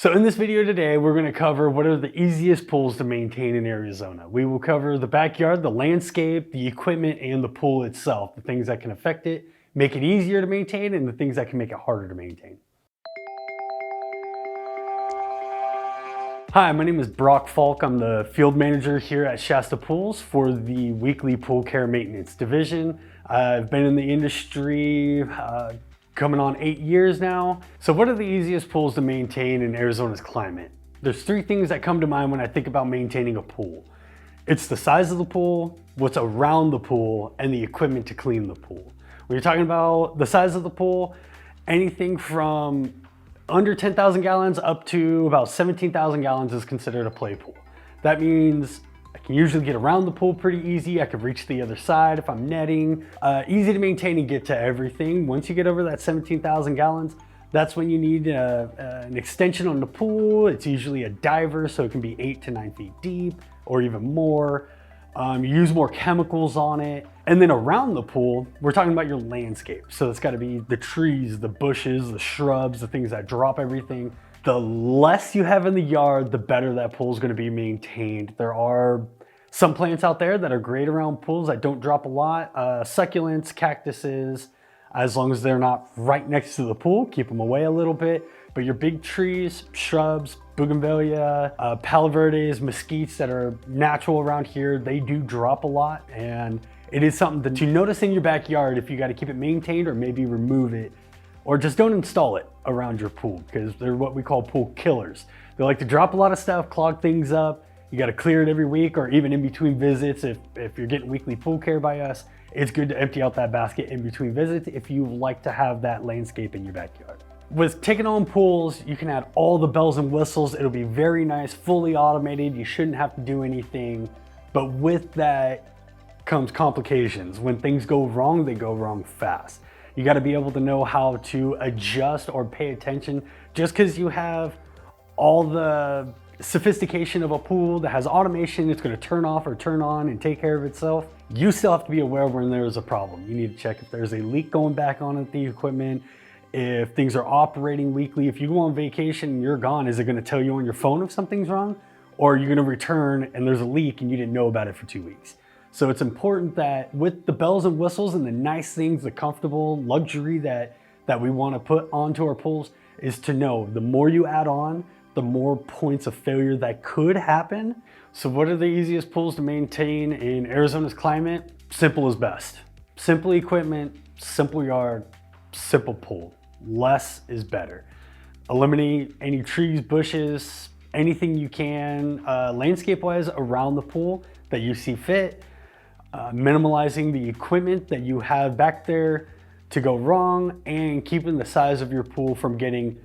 So in this video today, we're going to cover what are the easiest pools to maintain in Arizona. We will cover the backyard, the landscape, the equipment, and the pool itself, the things that can affect it, make it easier to maintain, and the things that can make it harder to maintain. Hi, my name is Brock Falk. I'm the field manager here at Shasta Pools for the weekly pool care maintenance division. I've been in the industry coming on 8 years now. So what are the easiest pools to maintain in Arizona's climate? There's three things that come to mind when I think about maintaining a pool. It's the size of the pool, what's around the pool, and the equipment to clean the pool. When you're talking about the size of the pool, anything from under 10,000 gallons up to about 17,000 gallons is considered a play pool. That means I can usually get around the pool pretty easy. I can reach the other side if I'm netting. Easy to maintain and get to everything. Once you get over that 17,000 gallons, that's when you need an extension on the pool. It's usually a diver, so it can be 8 to 9 feet deep or even more. You use more chemicals on it. And then around the pool, we're talking about your landscape. So it's gotta be the trees, the bushes, the shrubs, the things that drop everything. The less you have in the yard, the better that pool is going to be maintained. There are some plants out there that are great around pools that don't drop a lot. Succulents, cactuses, as long as they're not right next to the pool, keep them away a little bit. But your big trees, shrubs, bougainvillea, palo verdes, mesquites that are natural around here, they do drop a lot. And it is something to notice in your backyard if you got to keep it maintained or maybe remove it. Or just don't install it around your pool because they're what we call pool killers. They like to drop a lot of stuff, clog things up. You got to clear it every week or even in between visits. If you're getting weekly pool care by us, it's good to empty out that basket in between visits if you like to have that landscape in your backyard. With taking on pools, you can add all the bells and whistles. It'll be very nice, fully automated. You shouldn't have to do anything. But with that comes complications. When things go wrong, they go wrong fast. You got to be able to know how to adjust or pay attention. Just because you have all the sophistication of a pool that has automation, it's going to turn off or turn on and take care of itself. You still have to be aware when there's a problem. You need to check if there's a leak going back on at the equipment, if things are operating weekly. If you go on vacation and you're gone, is it going to tell you on your phone if something's wrong? Or are you going to return and there's a leak and you didn't know about it for 2 weeks? So it's important that with the bells and whistles and the nice things, the comfortable luxury that we want to put onto our pools is to know the more you add on, the more points of failure that could happen. So what are the easiest pools to maintain in Arizona's climate? Simple is best. Simple equipment, simple yard, simple pool. Less is better. Eliminate any trees, bushes, anything you can landscape-wise around the pool that you see fit. Minimalizing the equipment that you have back there to go wrong and keeping the size of your pool from getting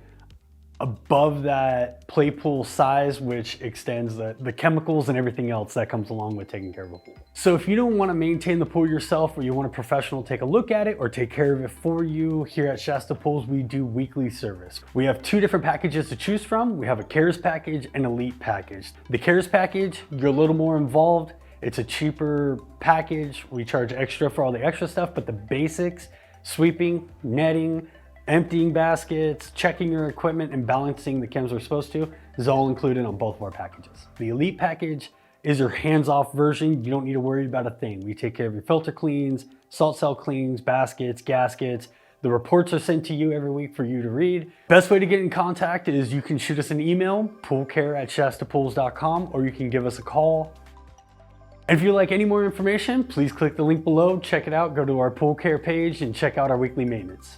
above that play pool size, which extends the chemicals and everything else that comes along with taking care of a pool. So if you don't want to maintain the pool yourself or you want a professional take a look at it or take care of it for you, here at Shasta Pools, we do weekly service. We have two different packages to choose from. We have a Cares package and Elite package. The Cares package, you're a little more involved. It's a cheaper package. We charge extra for all the extra stuff, but the basics, sweeping, netting, emptying baskets, checking your equipment, and balancing the chems we're supposed to is all included on both of our packages. The Elite package is your hands-off version. You don't need to worry about a thing. We take care of your filter cleans, salt cell cleans, baskets, gaskets. The reports are sent to you every week for you to read. Best way to get in contact is you can shoot us an email, poolcare@shastapools.com, or you can give us a call. And if you'd like any more information, please click the link below, check it out, go to our pool care page and check out our weekly maintenance.